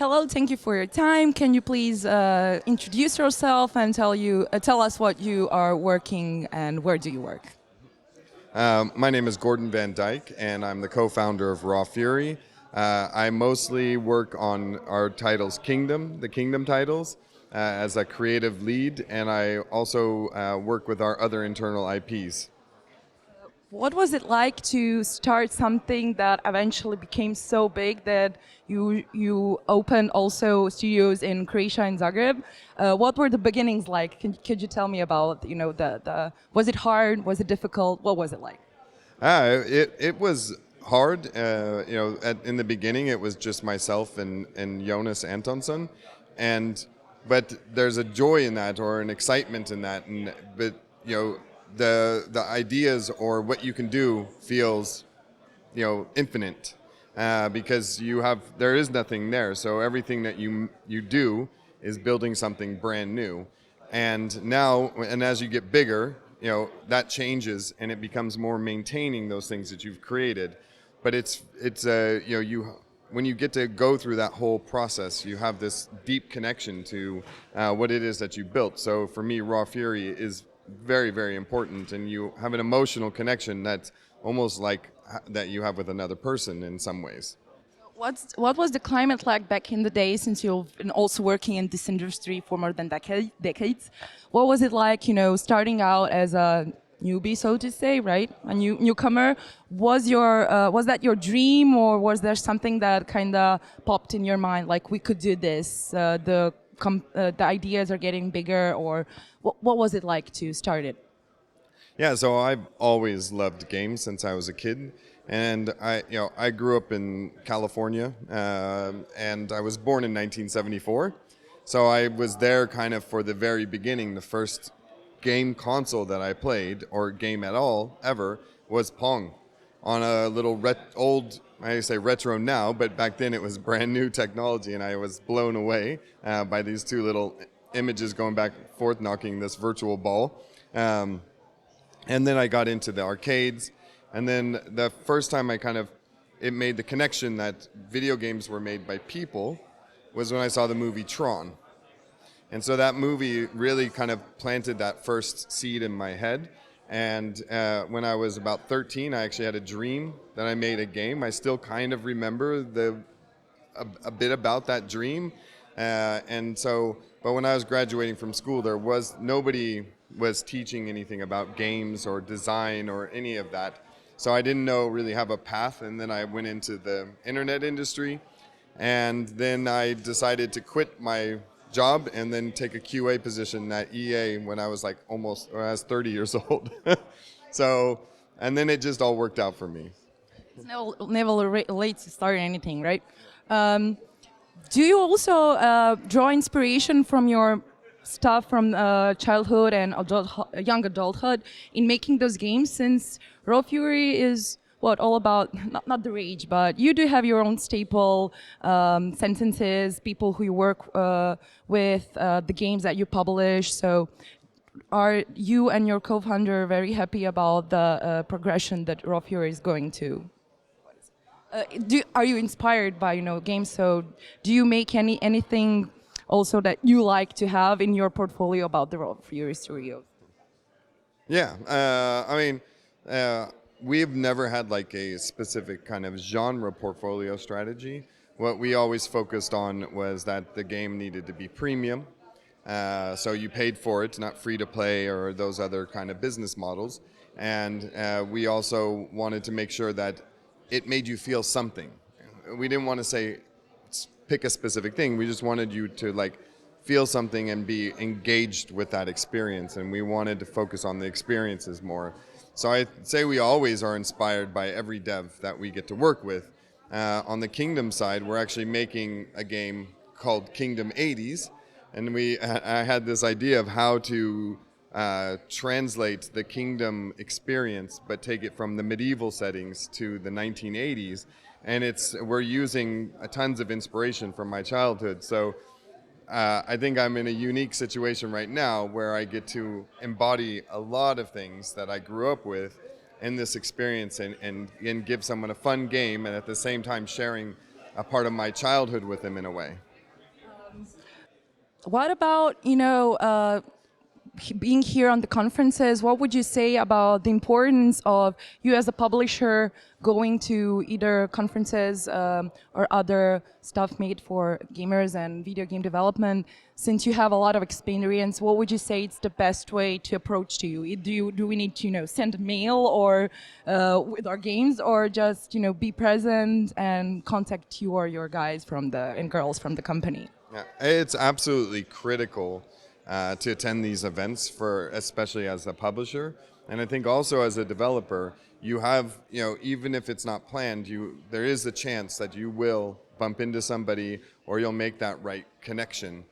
Hello, thank you for your time. Can you please introduce yourself and tell us what you are working and where do you work? My name is Gordon Van Dyke, and I'm the co-founder of Raw Fury. I mostly work on our titles the Kingdom titles, as a creative lead, and I also work with our other internal IPs. What was it like to start something that eventually became so big that you opened also studios in Croatia and Zagreb? What were the beginnings like? Could you tell me about the was it hard? Was it difficult? What was it like? It was hard. In the beginning it was just myself and Jonas Antonsson, but there's a joy in that or an excitement in that, the ideas or what you can do feels infinite, because there is nothing there, so everything that you do is building something brand new, and as you get bigger, that changes and it becomes more maintaining those things that you've created. But when you get to go through that whole process, you have this deep connection to what it is that you built. So for me, Raw Fury is very, very important, and you have an emotional connection that's almost like that you have with another person in some ways. What was the climate like back in the day, since you've been also working in this industry for more than decades? What was it like, starting out as a newbie, so to say, right? A newcomer. Was that your dream, or was there something that kind of popped in your mind, like we could do this? The ideas are getting bigger, or what was it like to start it? Yeah, so I've always loved games since I was a kid, and I grew up in California, and I was born in 1974, so I was there kind of for the very beginning. The first game console that I played, or game at all ever, was Pong on a little old. I say retro now, but back then it was brand new technology, and I was blown away by these two little images going back and forth, knocking this virtual ball. And then I got into the arcades, and then the first time it made the connection that video games were made by people was when I saw the movie Tron. And so that movie really kind of planted that first seed in my head. And when I was about 13, I actually had a dream that I made a game. I still kind of remember a bit about that dream. But when I was graduating from school, nobody was teaching anything about games or design or any of that. So I didn't really have a path. And then I went into the internet industry, and then I decided to quit my job and then take a QA position at EA when I was I was 30 years old. And then it just all worked out for me. It's never late to start anything, right? Do you also draw inspiration from your stuff from childhood and young adulthood in making those games, since Raw Fury is all about, not the rage, but you do have your own staple sentences, people who you work with, the games that you publish. So are you and your co-founder very happy about the progression that Raw Fury is going to? Are you inspired by games? So do you make anything also that you like to have in your portfolio about the Raw Fury studio? Yeah, we've never had a specific kind of genre portfolio strategy. What we always focused on was that the game needed to be premium. So you paid for it, not free to play or those other kind of business models. And we also wanted to make sure that it made you feel something. We didn't want to say, pick a specific thing. We just wanted you to feel something and be engaged with that experience. And we wanted to focus on the experiences more. So I'd say we always are inspired by every dev that we get to work with. On the Kingdom side, we're actually making a game called Kingdom 80s, and I had this idea of how to translate the Kingdom experience, but take it from the medieval settings to the 1980s, and we're using tons of inspiration from my childhood. So I think I'm in a unique situation right now where I get to embody a lot of things that I grew up with in this experience, and give someone a fun game, and at the same time sharing a part of my childhood with them in a way. what about, being here on the conferences? What would you say about the importance of you as a publisher going to either conferences or other stuff made for gamers and video game development? Since you have a lot of experience, what would you say is the best way to approach to you? Do we need to send a mail or with our games, or just be present and contact you or your guys and girls from the company? Yeah, it's absolutely critical to attend these events, especially as a publisher, and I think also as a developer, you have, even if it's not planned, there is a chance that you will bump into somebody or you'll make that right connection.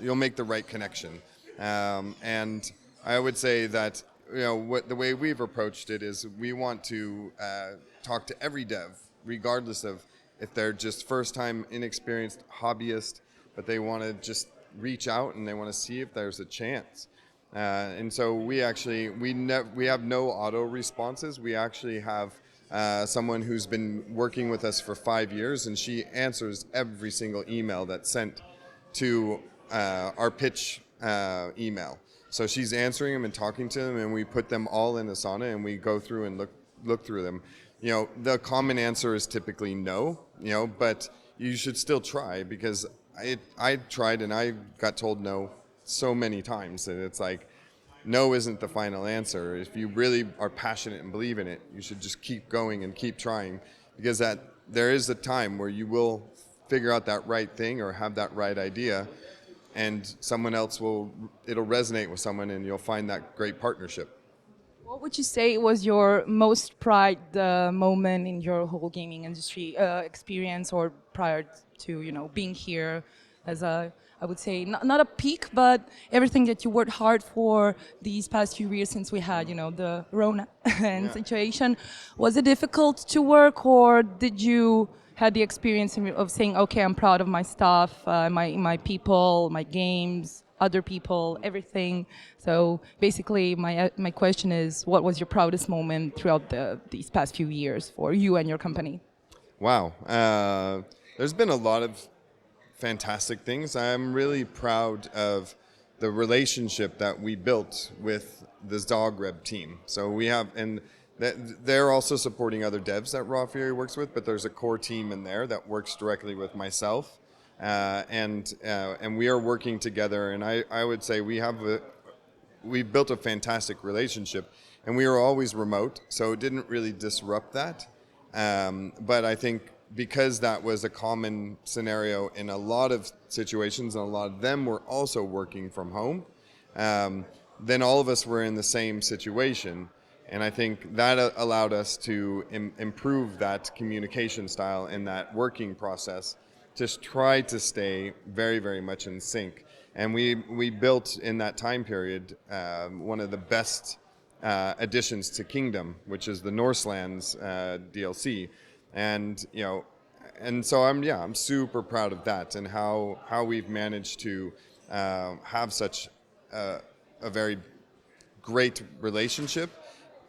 You'll make the right connection, and I would say that the way we've approached it is we want to talk to every dev, regardless of if they're just first-time, inexperienced hobbyist, but they want to just reach out and they want to see if there's a chance. And so we have no auto responses. We actually have someone who's been working with us for 5 years, and she answers every single email that's sent to our pitch email. So she's answering them and talking to them, and we put them all in Asana and we go through and look through them. The common answer is typically no, but you should still try, because I tried and I got told no so many times that it's like, no isn't the final answer. If you really are passionate and believe in it, you should just keep going and keep trying, because there is a time where you will figure out that right thing or have that right idea, and it'll resonate with someone and you'll find that great partnership. What would you say was your most pride moment in your whole gaming industry experience, or prior to being here as I would say not a peak, but everything that you worked hard for these past few years since we had the Rona and situation? Was it difficult to work, or did you had the experience of saying, okay, I'm proud of my stuff, my people, my games, other people, everything? So basically my question is, what was your proudest moment throughout these past few years for you and your company? Wow. There's been a lot of fantastic things. I'm really proud of the relationship that we built with the Zagreb team. So we have, and they're also supporting other devs that Raw Fury works with, but there's a core team in there that works directly with myself, and we are working together. And I would say we built a fantastic relationship, and we were always remote, so it didn't really disrupt that. But I think because that was a common scenario in a lot of situations, and a lot of them were also working from home, then all of us were in the same situation. And I think that allowed us to improve that communication style and that working process, just try to stay very, very much in sync. And we built in that time period one of the best additions to Kingdom, which is the Norselands DLC. And so I'm super proud of that, and how we've managed to have such a very great relationship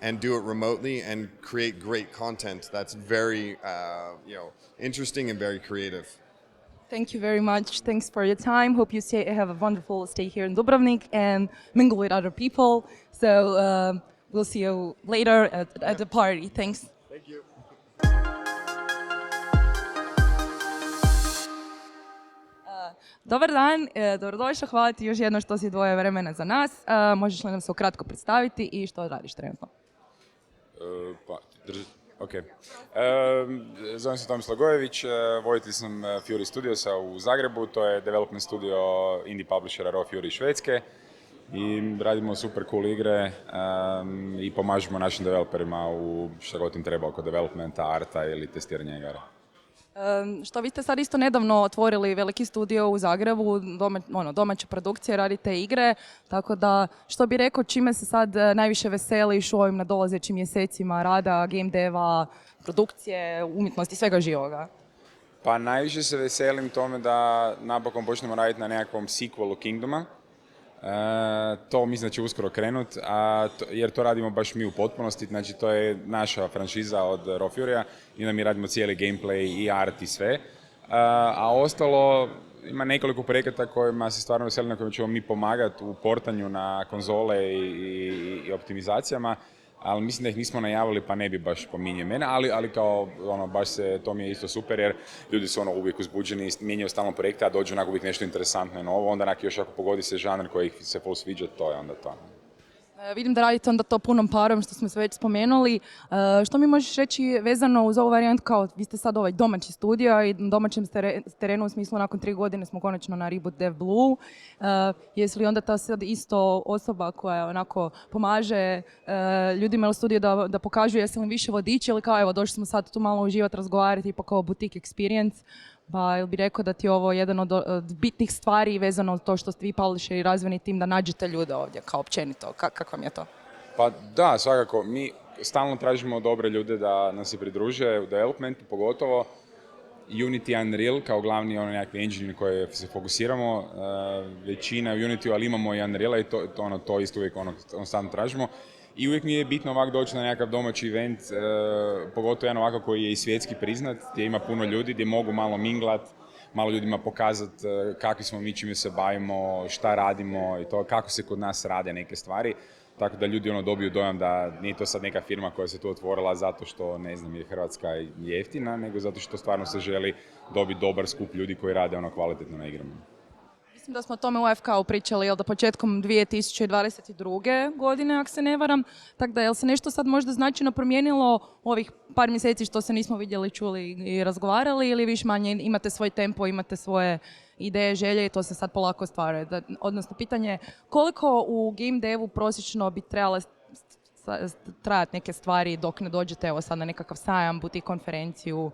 and do it remotely and create great content that's very interesting and very creative. Thank you very much. Thanks for your time. Hope you have a wonderful stay here in Dubrovnik and mingle with other people. So we'll see you later at the party. Thanks. Thank you. Dobar dan, dobrodošao, hvala ti još jedno što si dvoje vremena za nas. Možeš li nam se ukratko predstaviti i što radiš trenutno? Zovem se Tomislav Gojević, voditelj sam Fury Studiosa u Zagrebu, to je development studio indie publishera Raw Fury iz Švedske, i radimo super cool igre i pomažemo našim developerima u što god im treba oko developmenta, arta ili testiranja igara. Što vi ste sad isto nedavno otvorili veliki studio u Zagrebu, domaće produkcije, radite igre, tako da što bi rekao, čime se sad najviše veseliš u ovim nadolazećim mjesecima rada, game deva, produkcije, umjetnosti, svega živoga? Pa najviše se veselim tome da napokon počnemo raditi na nekakvom sequelu Kingdoma. To mislim da će uskoro krenut, jer to radimo baš mi u potpunosti, znači to je naša franšiza od Raw Furya i onda mi radimo cijeli gameplay i art i sve. a ostalo ima nekoliko projekata kojima se stvarno veselim, na kojima ćemo mi pomagati u portanju na konzole i optimizacijama, ali mislim da ih nismo najavili pa ne bi baš pominjao mene, ali kao baš to mi je isto super jer ljudi su uvijek uzbuđeni, mijenjaju stalno projekte, a dođu uvijek nešto interesantno i novo, onda još ako pogodi se žanr koji ih se full sviđa, to je onda to. Vidim da radite onda to punom parom, što smo se već spomenuli. Što mi možeš reći vezano uz ovu varijantu, kao vi ste sad domaći studio i na domaćem terenu, u smislu nakon 3 godine smo konačno na Reboot Develop Blue. Jesi li onda ta sad isto osoba koja onako pomaže ljudima u studiju da pokažu jesi li više vodiči ili kao evo došli smo sad tu malo uživati, razgovarati, pa kao boutique experience. Pa ili bi rekao da ti je ovo jedan od bitnih stvari vezano od to što ste vi publisher i razvojni tim da nađete ljude ovdje, kao općenito, kako vam je to? Pa da, svakako, mi stalno tražimo dobre ljude da nas se pridruže u developmentu, pogotovo Unity i Unreal kao glavni nekakvi engine koje se fokusiramo, većina u Unity, ali imamo i Unreala i to isto uvijek stalno tražimo. I uvijek mi je bitno ovako doći na nekakav domaći event, pogotovo jedan ovakav koji je i svjetski priznat, gdje ima puno ljudi, gdje mogu malo minglat, malo ljudima pokazati kakvi smo mi, čime se bavimo, šta radimo i to, kako se kod nas rade neke stvari. Tako da ljudi dobiju dojam da nije to sad neka firma koja se tu otvorila zato što, ne znam, je Hrvatska jeftina, nego zato što stvarno se želi dobiti dobar skup ljudi koji rade kvalitetno na igrama. Mislim da smo o tome u AFK-u pričali, da početkom 2022. godine, ako se ne varam. Tako da, jel se nešto sad možda značajno promijenilo ovih par mjeseci što se nismo vidjeli, čuli i razgovarali, ili više manje imate svoj tempo, imate svoje ideje, želje i to se sad polako ostvaruje? Odnosno, pitanje je koliko u game devu prosječno bi trebale trajati neke stvari dok ne dođete evo sad na nekakav sajam, boutique konferenciju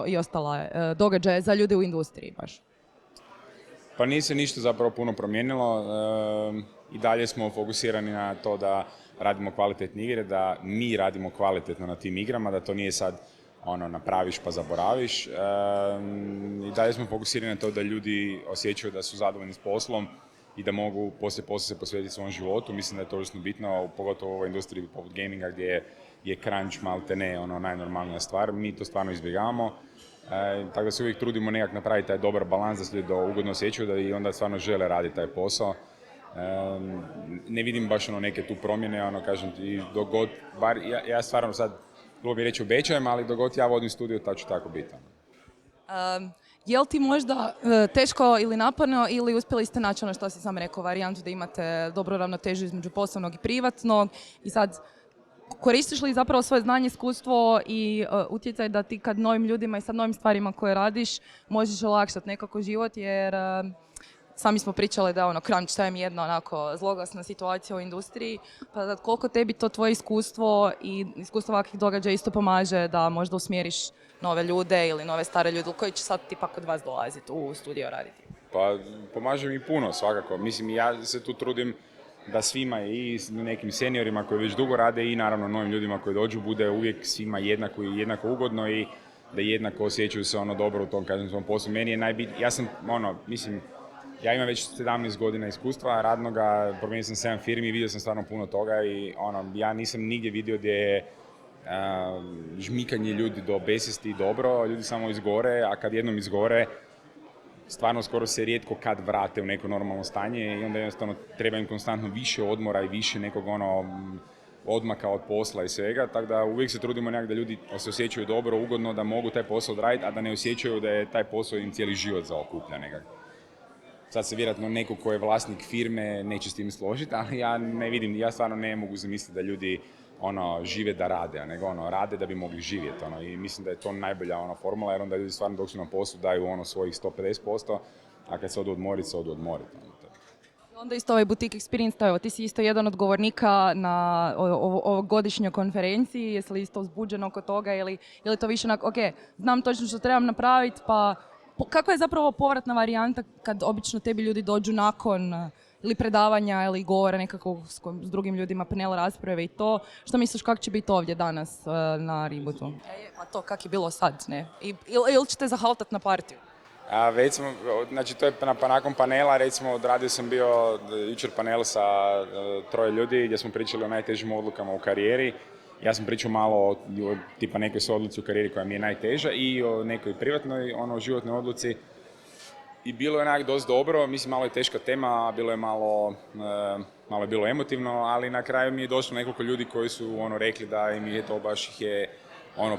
i ostale događaje za ljude u industriji baš? Pa nije se ništa zapravo puno promijenilo, i dalje smo fokusirani na to da radimo kvalitetne igre, da mi radimo kvalitetno na tim igrama, da to nije sad napraviš pa zaboraviš. I dalje smo fokusirani na to da ljudi osjećaju da su zadovoljni s poslom i da mogu poslije posla se posvetiti svom životu. Mislim da je to užasno bitno, pogotovo u ovoj industriji poput gaminga gdje je crunch malte ne najnormalnija stvar. Mi to stvarno izbjegavamo. Tako da se uvijek trudimo nekak napraviti taj dobar balans da se ljudi ugodno osjećaju da i onda stvarno žele raditi taj posao. Ne vidim baš neke tu promjene, kažem ti, dok god, bar ja stvarno sad, bilo bi reći obećajem, ali dok god ja vodim studio, to će tako biti. Je li ti možda teško ili naporno ili uspjeli ste naći što si sam rekao, varijantu da imate dobru ravnotežu između poslovnog i privatnog i sad koristiš li zapravo svoje znanje, iskustvo i utjecaj da ti kad novim ljudima i sad novim stvarima koje radiš možeš olakšati nekako život jer sami smo pričali da crunch time je jedna onako zloglasna situacija u industriji, pa da koliko tebi to tvoje iskustvo i iskustvo ovakvih događaja isto pomaže da možda usmjeriš nove ljude ili nove stare ljude koji će sad tipa kod vas dolaziti u studio raditi? Pa pomaže mi puno svakako. Mislim, ja se tu trudim da svima i nekim seniorima koji već dugo rade i naravno novim ljudima koji dođu bude uvijek svima jednako i jednako ugodno i da jednako osjećaju se dobro u tom svom poslu. Meni je najbitnije, ja imam već 17 godina iskustva radnoga, promijenio sam 7 firmi i vidio sam stvarno puno toga i ja nisam nigdje vidio gdje je žmikanje ljudi do besvijesti dobro, ljudi samo izgore, a kad jednom izgore, stvarno skoro se rijetko kad vrate u neko normalno stanje i onda jednostavno treba im konstantno više odmora i više nekog odmaka od posla i svega, tako da uvijek se trudimo nekak da ljudi se osjećaju dobro, ugodno, da mogu taj posao odraditi, a da ne osjećaju da je taj posao im cijeli život zaokuplja nekak. Sad se vjerojatno neko ko je vlasnik firme neće s tim složiti, ali ja ne vidim, ja stvarno ne mogu zamisliti da ljudi žive da rade, nego rade da bi mogli živjeti. I mislim da je to najbolja formula, jer onda ljudi stvarno dok su na poslu daju svojih 150%, a kad se odu odmoriti, Onda isto ovaj boutique experience, evo, ti si isto jedan od govornika na ovoj godišnjoj konferenciji, jesi li isto uzbuđen oko toga ili to više onako, ok, znam točno što trebam napraviti, pa kako je zapravo povratna varijanta kad obično tebi ljudi dođu nakon ili predavanja ili govora nekako s drugim ljudima, panel rasprave i to, što misliš kako će biti ovdje danas na Rebootu? Pa to kako je bilo sad, ne? Ili ćete zahaltati na partiju? Već smo, znači to je nakon panela, recimo odradio sam bio jučer panel sa 3 ljudi gdje smo pričali o najtežim odlukama u karijeri Ja sam pričao malo o tipa nekoj svojoj odluci u karijeri koja mi je najteža i o nekoj privatnoj, životnoj odluci. I bilo je onak dosta dobro, mislim malo je teška tema, bilo je malo je bilo emotivno, ali na kraju mi je došlo nekoliko ljudi koji su rekli da im je to baš ih je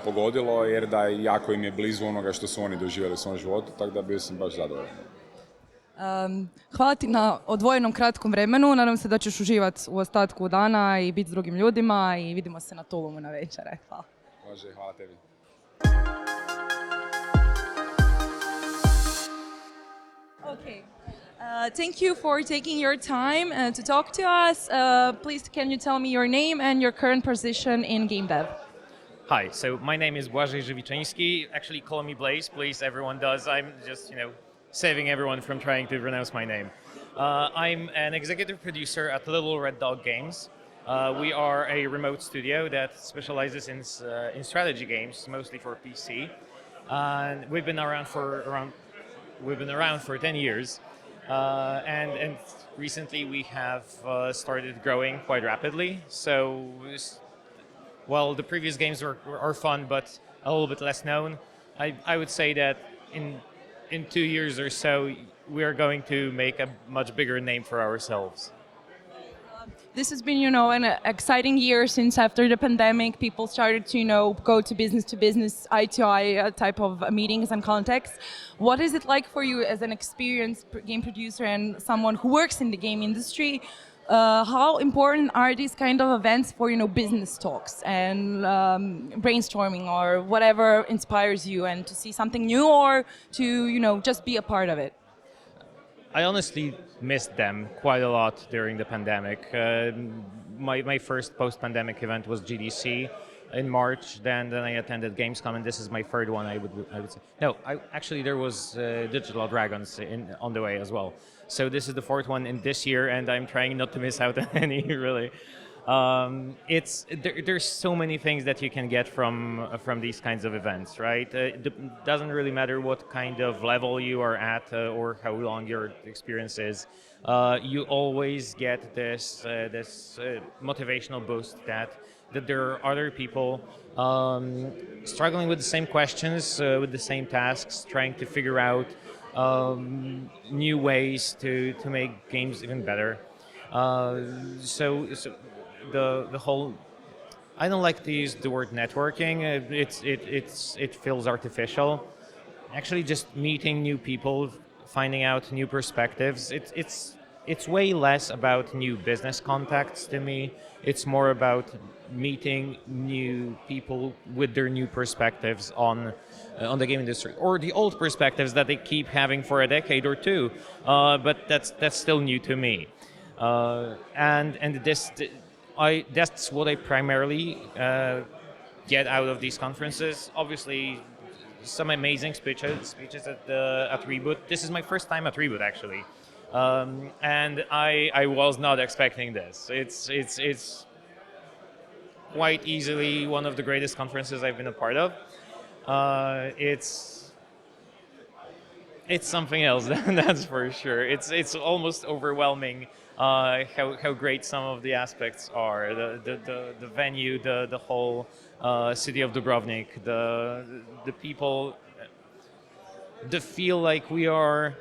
pogodilo, jer da jako im je blizu onoga što su oni doživjeli u svom životu, tako da bio sam baš zadovoljan. Hvala ti na odvojenom kratkom vremenu, nadam se da ćeš uživati u ostatku dana i biti s drugim ljudima i vidimo se na Tulumu na večere. Hvala. Može, hvala tebi. Okay. Thank you for taking your time to talk to us. Please, can you tell me your name and your current position in game dev? Hi, so my name is Blazej Zywiczynski. Actually, call me Blaze, please. Everyone does. I'm just, saving everyone from trying to pronounce my name. I'm an executive producer at Little Red Dog Games. We are a remote studio that specializes in strategy games, mostly for PC. And we've been around for 10 years. And recently we have started growing quite rapidly. So, while the previous games are fun, but a little bit less known, I would say that in 2 years or so, we are going to make a much bigger name for ourselves. This has been, an exciting year since after the pandemic, people started to, go to business, eye-to-eye type of meetings and contexts. What is it like for you as an experienced game producer and someone who works in the game industry? How important are these kind of events for, business talks and brainstorming or whatever inspires you and to see something new or to, just be a part of it? I honestly missed them quite a lot during the pandemic. My first post-pandemic event was GDC in March. Then I attended Gamescom, and this is my third one. I would say no. Actually there was Digital Dragons on the way as well. So this is the fourth one in this year, and I'm trying not to miss out on any really. There's so many things that you can get from these kinds of events, right? It doesn't really matter what kind of level you are at or how long your experience is. You always get this motivational boost that there are other people struggling with the same questions, with the same tasks, trying to figure out new ways to make games even better. So the whole, I don't like to use the word networking. It feels artificial. Actually, just meeting new people, finding out new perspectives. It's way less about new business contacts to me. It's more about meeting new people with their new perspectives on the game industry, or the old perspectives that they keep having for a decade or two. But that's still new to me. That's what I primarily get out of these conferences. Obviously, some amazing speeches at Reboot. This is my first time at Reboot, actually, and I was not expecting this. It's quite easily one of the greatest conferences I've been a part of. It's something else, that's for sure. It's almost overwhelming. How great some of the aspects are, the venue, the whole city of Dubrovnik, the people, the feel like we are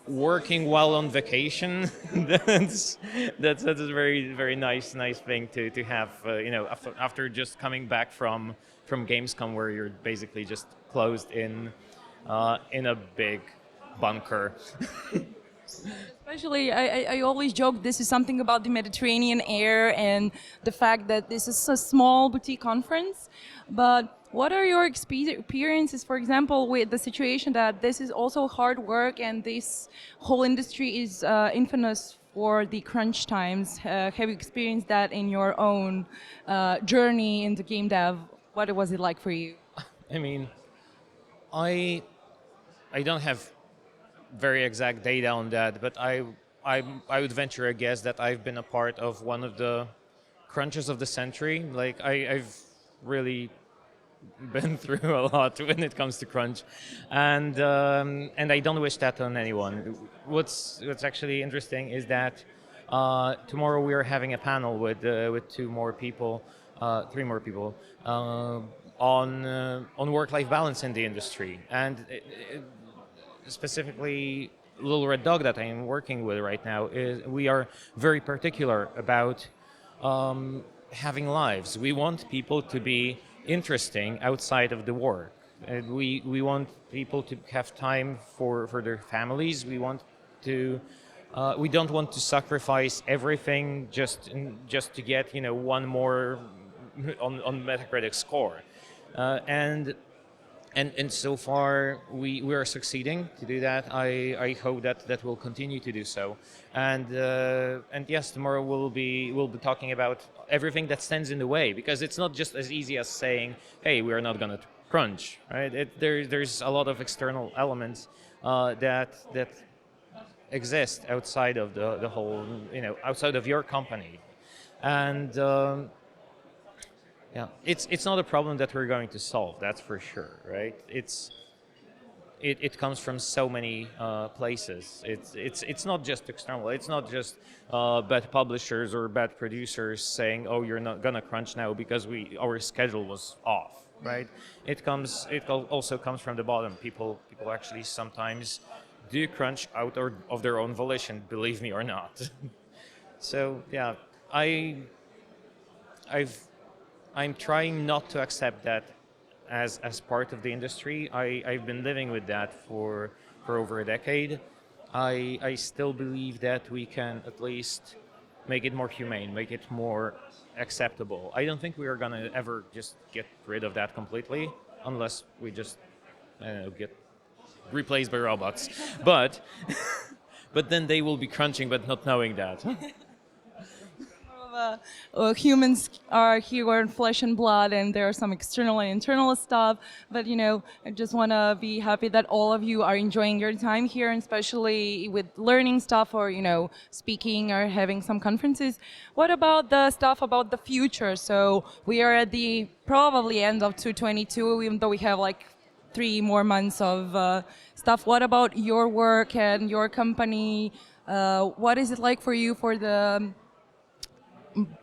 working while on vacation. that's a very very nice thing to have. After just coming back from Gamescom, where you're basically just closed in a big bunker. Especially, I always joke this is something about the Mediterranean air and the fact that this is a small boutique conference. But what are your experiences, for example, with the situation that this is also hard work and this whole industry is infamous for the crunch times? Have you experienced that in your own journey into game dev? What was it like for you? I mean, I don't have very exact data on that, but I would venture a guess that I've been a part of one of the crunches of the century. Like I've really been through a lot when it comes to crunch, and I don't wish that on anyone. What's actually interesting is that tomorrow we are having a panel with two more people three more people, on work-life balance in the industry, and specifically Little Red Dog that I'm working with right now is we are very particular about having lives. We want people to be interesting outside of the work. We want people to have time for their families. We don't want to sacrifice everything just to get one more on Metacritic score, and so far we are succeeding to do that. I hope that will continue to do so, and yes, tomorrow we'll be talking about everything that stands in the way, because it's not just as easy as saying, hey, we are not going to crunch, right? There's a lot of external elements that exist outside of the whole, outside of your company, and yeah, it's not a problem that we're going to solve, that's for sure, right? It comes from so many places. It's not just external. It's not just bad publishers or bad producers saying, "Oh, you're not gonna crunch now because our schedule was off." Right? It also comes from the bottom. People actually sometimes do crunch out of their own volition, believe me or not. So yeah, I'm trying not to accept that as part of the industry. I've been living with that for over a decade. I still believe that we can at least make it more humane, make it more acceptable. I don't think we are gonna ever just get rid of that completely, unless we just get replaced by robots. But then they will be crunching, but not knowing that. Humans are here in flesh and blood, and there are some external and internal stuff, but I just want to be happy that all of you are enjoying your time here, and especially with learning stuff or speaking or having some conferences. What about the stuff about the future? So we are at the probably end of 2022, even though we have like 3 more months of stuff. What about your work and your company? What is it like for you for the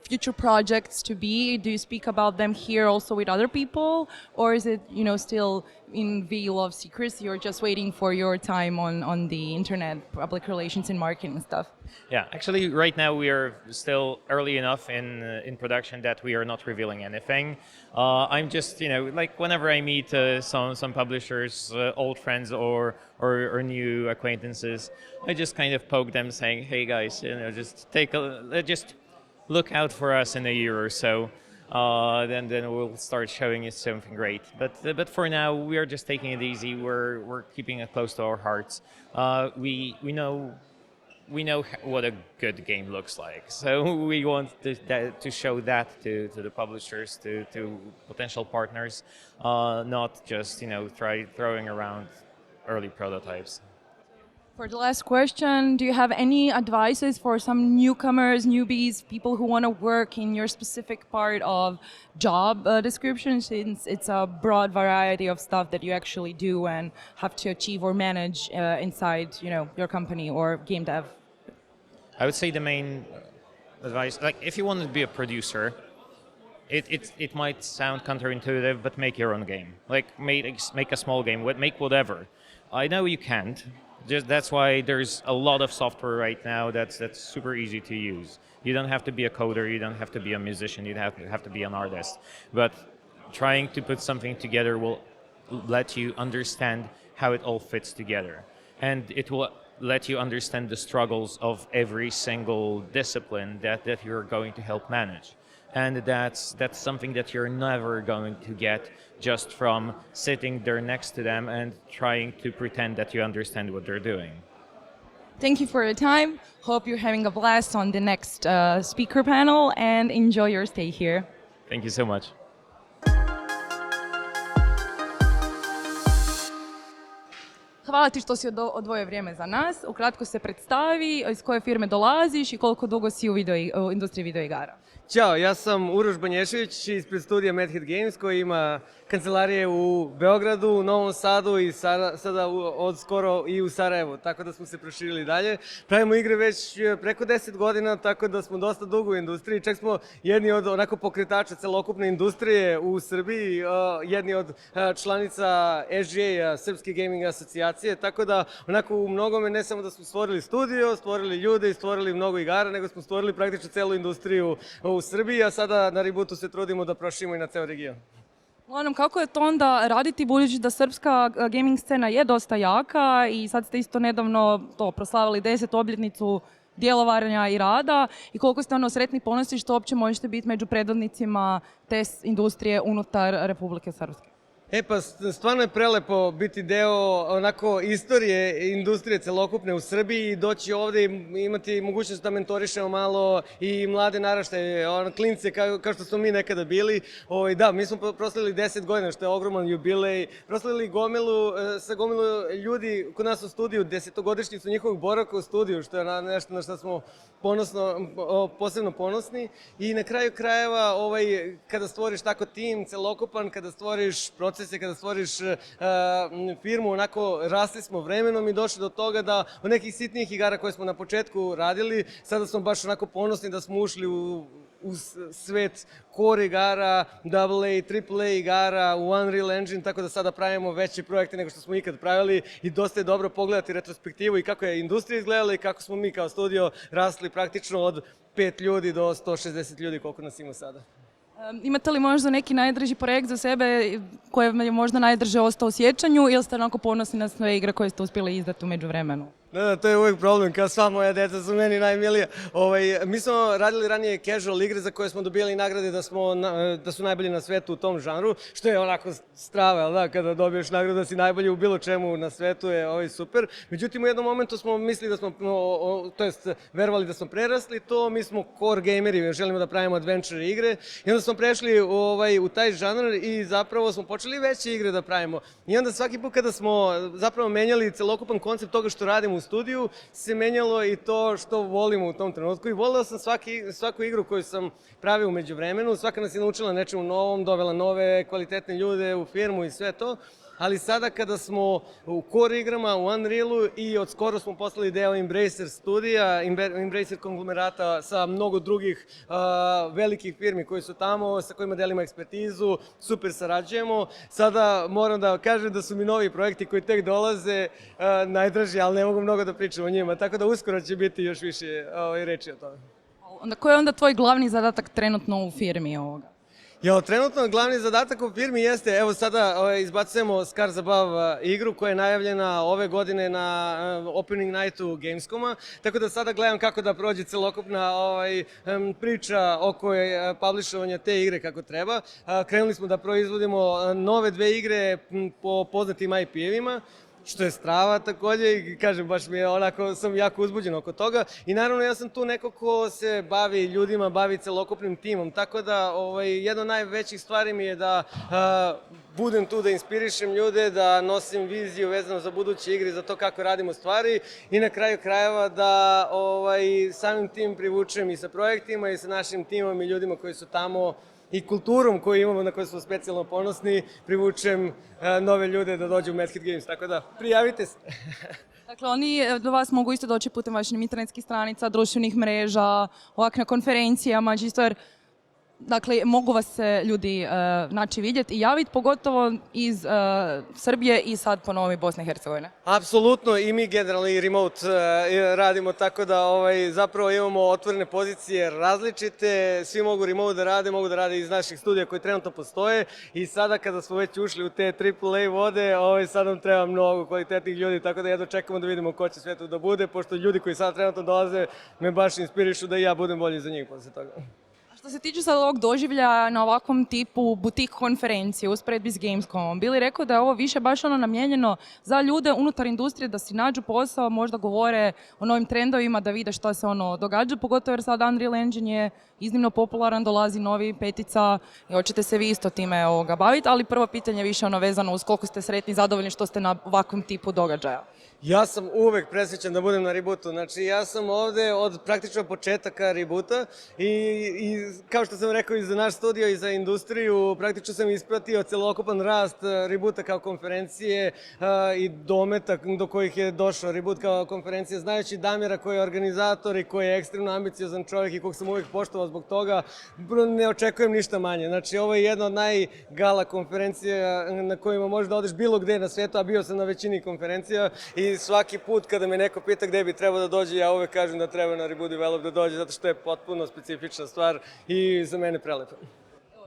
future projects to be? Do you speak about them here also with other people, or is it still in veil of secrecy, or just waiting for your time on the internet, public relations and marketing and stuff? Yeah, actually right now we are still early enough in production that we are not revealing anything. I'm just like whenever I meet some publishers, old friends or new acquaintances, I just kind of poke them saying, hey guys, just look out for us in a year or so. Then we'll start showing you something great. But for now, we are just taking it easy. We're keeping it close to our hearts. We know what a good game looks like. So we want to show that to the publishers, to potential partners, not just try throwing around early prototypes. For the last question, do you have any advices for some newcomers, newbies, people who want to work in your specific part of job description, since it's a broad variety of stuff that you actually do and have to achieve or manage inside, your company or game dev? I would say the main advice, like if you want to be a producer, it might sound counterintuitive, but make your own game. Like make a small game, make whatever. I know you can't. That's why there's a lot of software right now that's super easy to use. You don't have to be a coder, you don't have to be a musician, you have to be an artist. But trying to put something together will let you understand how it all fits together. And it will let you understand the struggles of every single discipline that you're going to help manage. And that's something that you're never going to get just from sitting there next to them and trying to pretend that you understand what they're doing. Thank you for your time. Hope you're having a blast on the next speaker panel, and enjoy your stay here. Thank you so much. Hvala ti što si odvojio vrijeme za nas. Ukratko se predstavi, iz koje firme dolaziš i koliko dugo si u industriji videoigara. Ćao, ja sam Uroš Banješević ispred studija Mad Hat Games koji ima kancelarije u Beogradu, u Novom Sadu i sada od skoro i u Sarajevu, tako da smo se proširili dalje. Pravimo igre već preko 10 godina, tako da smo dosta dugo u industriji, čak smo jedni od onako pokretača celokupne industrije u Srbiji, jedni od članica SGA, Srpske gaming asocijacije, tako da onako u mnogome ne samo da smo stvorili studio, stvorili ljude i stvorili mnogo igara, nego smo stvorili praktično celu industriju u Srbiji, a sada na Rebootu se trudimo da proširimo i na ceo region. Uglavnom, kako je to onda raditi budući da srpska gaming scena je dosta jaka i sad ste isto nedavno proslavili 10. obljetnicu djelovanja i rada i koliko ste sretni i ponosni što uopće možete biti među predvodnicima te industrije unutar Republike Srpske? Pa stvarno je prelepo biti deo onako istorije industrije celokupne u Srbiji i doći ovde i imati mogućnost da mentorišemo malo i mlade naraštaje, klince kao što smo mi nekada bili. Da, mi smo proslavili 10 godina, što je ogroman jubilej. Proslavili sa gomilu ljudi kod nas u studiju, 10-godišnjicu njihovog boravka u studiju, što je nešto na što smo posebno ponosni. I na kraju krajeva, kada stvoriš tako tim celokupan, kada stvoriš procese, kada stvoriš firmu, onako rasli smo vremenom i došli do toga da od nekih sitnijih igara koje smo na početku radili, sada smo baš onako ponosni da smo ušli u svet core igara, AA, AAA igara, u Unreal Engine, tako da sada pravimo veće projekte nego što smo ikad pravili i dosta je dobro pogledati retrospektivu i kako je industrija izgledala i kako smo mi kao studio rasli praktično od 5 ljudi do 160 ljudi koliko nas ima sada. Imate li možda neki najdraži projekt za sebe koji je možda najdrže ostao u sjećanju ili ste onako ponosni na sve igre koje ste uspjeli izdati u međuvremenu? Da, to je uvijek problem, kao sva moja deca su meni najmilija. Mi smo radili ranije casual igre za koje smo dobijali nagrade da su najbolji na svetu u tom žanru, što je onako strava, da, kada dobiješ nagradu da si najbolji u bilo čemu na svetu je super. Međutim, u jednom momentu smo mislili da smo, to jest verovali da smo prerasli to, mi smo core gameri, želimo da pravimo adventure igre i onda smo prešli u taj žanr i zapravo smo počeli veće igre da pravimo. I onda svaki put kada smo zapravo menjali celokupan koncept toga što radimo u studiju, se menjalo i to što volimo u tom trenutku i voleo sam svaku igru koju sam pravio umeđu vremenu, svaka nas je naučila nečemu novom, dovela nove kvalitetne ljude u firmu i sve to, ali sada kada smo u core igrama, u Unrealu i od skoro smo postali deo Embracer studija, Embracer konglomerata sa mnogo drugih velikih firmi koji su tamo, sa kojima delimo ekspertizu, super sarađujemo. Sada moram da kažem da su mi novi projekti koji tek dolaze najdraži, ali ne mogu mnogo da pričam o njima, tako da uskoro će biti još više reči o tome. Koji je onda tvoj glavni zadatak trenutno u firmi ovoga? Trenutno glavni zadatak u firmi jeste, evo sada izbacujemo Scars Above igru koja je najavljena ove godine na opening nightu Gamescoma, tako da sada gledam kako da prođe celokupna priča oko publishovanja te igre kako treba. Krenuli smo da proizvodimo nove 2 igre po poznatim IP-evima, što je strava takođe i kažem, baš mi je onako, sam jako uzbuđen oko toga i naravno ja sam tu neko ko se bavi ljudima, bavi celokupnim timom, tako da jedna od najvećih stvari mi je da budem tu da inspirišem ljude, da nosim viziju vezano za buduće igre, za to kako radimo stvari i na kraju krajeva da samim tim privučem i sa projektima i sa našim timom i ljudima koji su tamo i kulturom koju imamo, na koju smo specijalno ponosni, privučem nove ljude da dođu u Mad Hat Games, tako da prijavite se. Dakle, oni do vas mogu isto doći putem vaših internetskih stranica, društvenih mreža, ovak na konferencijama, čisto jer dakle, mogu vas se ljudi naći vidjeti i javiti, pogotovo iz Srbije i sad po novi Bosne i Hercegovine. Apsolutno, i mi generalno i remote radimo, tako da zapravo imamo otvorene pozicije različite, svi mogu remote da rade iz naših studija koji trenutno postoje i sada kada smo već ušli u te AAA vode, sad nam treba mnogo kvalitetnih ljudi, tako da jedno čekamo da vidimo ko će sve tu da bude, pošto ljudi koji sad trenutno dolaze me baš inspirišu da i ja budem bolji za njih posle toga. Što se tiče sad ovog doživljaja na ovakvom tipu butik konferencije usporedbi s Gamescomom, bili rekao da je ovo više baš namijenjeno za ljude unutar industrije da si nađu posao, možda govore o novim trendovima, da vide šta se događa, pogotovo jer sad Unreal Engine je iznimno popularan, dolazi novi 5 i hoćete se vi isto time baviti, ali prvo pitanje je više vezano uz koliko ste sretni i zadovoljni što ste na ovakvom tipu događaja. Ja sam uvek presrećan da budem na Rebootu, znači ja sam ovde od praktično početaka Reboota i kao što sam rekao i za naš studio i za industriju, praktično sam ispratio celokupan rast Reboota kao konferencije i dometa do kojih je došao Reboot kao konferencija. Znajući Damira koji je organizator i koji je ekstremno ambiciozan čovjek i kog sam uvijek poštovao zbog toga, ne očekujem ništa manje. Znači, ovo je jedna od najgala konferencija na kojima možeš da odeš bilo gde na svijetu, a bio sam na većini konferencija i svaki put kada me neko pita gde bi trebao da dođe, ja uvek kažem da treba na Reboot Develop da dođe, zato što je potpuno specifična stvar i za mene prelepa.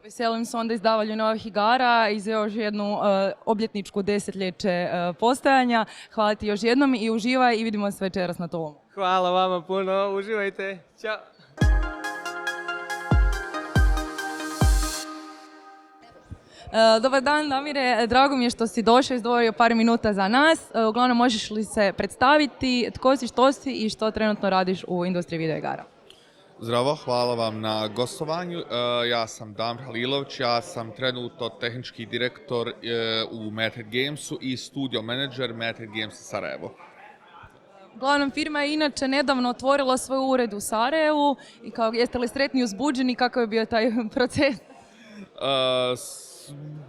Veselim se onda izdavanju novih igara i za još jednu obljetničku desetljeće postojanja. Hvala ti još jednom i uživaj i vidimo se večeras na tomu. Hvala vama puno, uživajte, ćao! Dobar dan, Damire, drago mi je što si došao, izdvojio par minuta za nas. Uglavnom, možeš li se predstaviti, tko si, što si i što trenutno radiš u industriji videoigara? Zdravo, hvala vam na gostovanju. Ja sam Damir Halilovic, ja sam trenutno tehnički direktor u Method Gamesu i studio menadžer Method Gamesa Sarajevo. Uglavnom, firma je inače nedavno otvorila svoj ured u Sarajevu i jeste li sretni i uzbuđeni, kako je bio taj proces?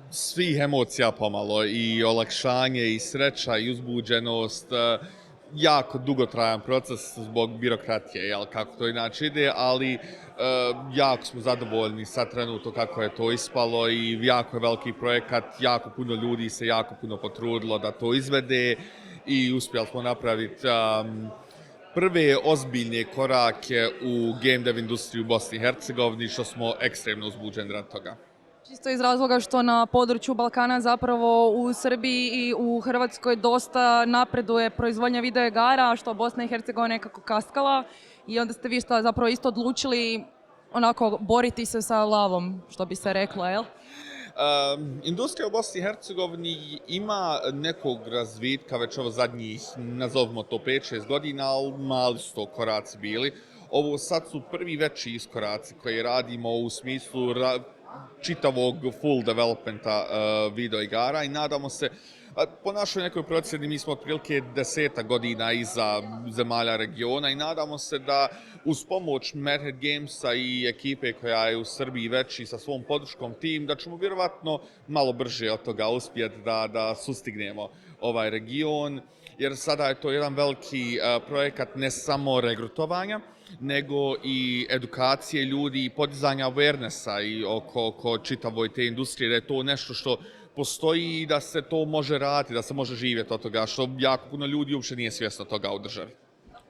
Svih emocija pomalo, i olakšanje, i sreća, i uzbuđenost. Jako dugotrajan proces zbog birokratije, jel, kako to inače ide, ali jako smo zadovoljni sa trenutno kako je to ispalo i jako je veliki projekat, jako puno ljudi se jako puno potrudilo da to izvede i uspjeli smo napraviti prve ozbiljne korake u game dev industriji u Bosni i Hercegovini, što smo ekstremno uzbuđeni rad toga. Čisto iz razloga što na području Balkana, zapravo u Srbiji i u Hrvatskoj dosta napreduje proizvodnja videoigara, što Bosna i Hercegovina nekako kaskala i onda ste vi zapravo isto odlučili onako boriti se sa lavom, što bi se reklo, jel? Industrija u Bosni i Hercegovini ima nekog razvitka već ovo zadnjih, nazovimo to 5-6 godina, ali mali su to koraci bili. Ovo sad su prvi veći iskoraci koje radimo u smislu čitavog full developmenta videoigara i nadamo se, po našoj nekoj procjeni mi smo otprilike 10 godina iza zemalja regiona i nadamo se da uz pomoć Method Gamesa i ekipe koja je u Srbiji već i sa svom podrškom tim, da ćemo vjerovatno malo brže od toga uspjeti da sustignemo ovaj region, jer sada je to jedan veliki projekat ne samo regrutovanja, nego i edukacije ljudi i podizanja awarenessa i oko čitavoj te industrije, da je to nešto što postoji i da se to može raditi, da se može živjeti od toga, što jako puno ljudi uopće nije svjesno toga u državi.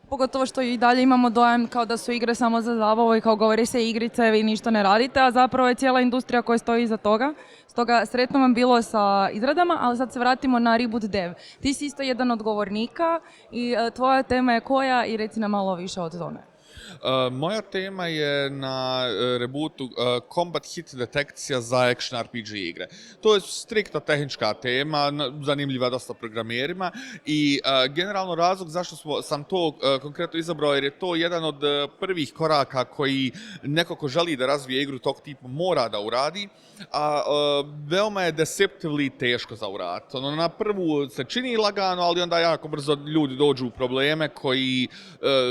Pogotovo što i dalje imamo dojam kao da su igre samo za zabavu i kao govori se igrice, vi ništa ne radite, a zapravo je cijela industrija koja stoji iza toga. Stoga sretno vam bilo sa izradama, ali sad se vratimo na Reboot Dev. Ti si isto jedan od govornika i tvoja tema je koja i reci nam malo više od tome. Moja tema je na Rebootu combat hit detekcija za action RPG igre. To je striktno tehnička tema, zanimljiva dosta programerima i generalno razlog zašto sam to konkretno izabrao jer je to jedan od prvih koraka koji neko ko želi da razvije igru tog tipa mora da uradi, a veoma je deceptively teško za uraditi. Na prvu se čini lagano, ali onda jako brzo ljudi dođu u probleme koji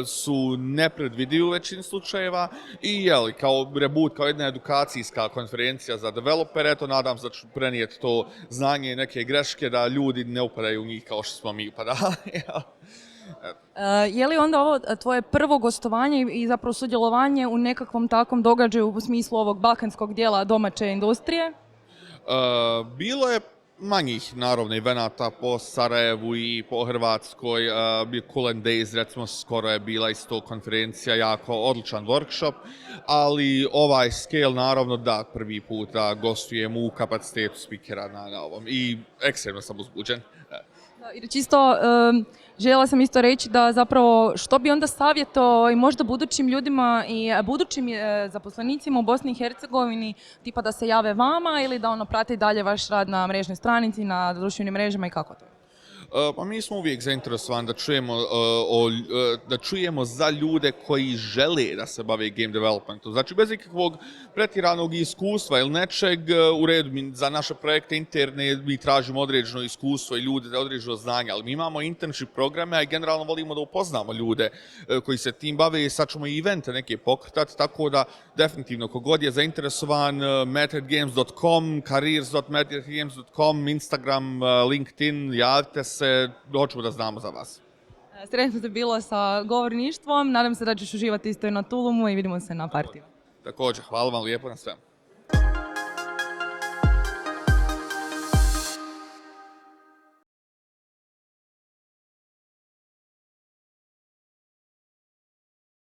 su nepredvidivi u većini slučajeva i kao Reboot, kao jedna edukacijska konferencija za developere, eto nadam se da ću prenijeti to znanje i neke greške da ljudi ne upadaju u njih kao što smo mi upadali. Je li onda ovo tvoje prvo gostovanje i zapravo sudjelovanje u nekakvom takvom događaju u smislu ovog balkanskog dijela domaće industrije? Bilo je manjih, naravno, evenata po Sarajevu i po Hrvatskoj. Cool and Days, recimo, skoro je bila isto konferencija, jako odličan workshop, ali ovaj scale, naravno, da, prvi put da gostujem u kapacitetu speakera na ovom i ekstremno sam uzbuđen. Čisto, željela sam isto reći da zapravo što bi onda savjetovao i možda budućim ljudima i budućim zaposlenicima u Bosni i Hercegovini, tipa da se jave vama ili da prate dalje vaš rad na mrežnoj stranici, na društvenim mrežama i kako to je? Pa mi smo uvijek zainteresovani da čujemo za ljude koji žele da se bave game developmentom. Znači, bez ikakvog pretjeranog iskustva ili nečeg, u redu, za naše projekte interne mi tražimo određeno iskustvo i ljude da određeno znanje, ali mi imamo internship programe, a generalno volimo da upoznamo ljude koji se tim bave i sad ćemo i evente neke pokretati, tako da definitivno kogod je zainteresovan, methodgames.com, careers.methodgames.com, Instagram, LinkedIn, javite se, hoćemo da znamo za vas. Sretno te bilo sa govorništvom, nadam se da ćeš uživati isto i na Tulumu i vidimo se na partiju. Također, hvala vam lijepo na svemu.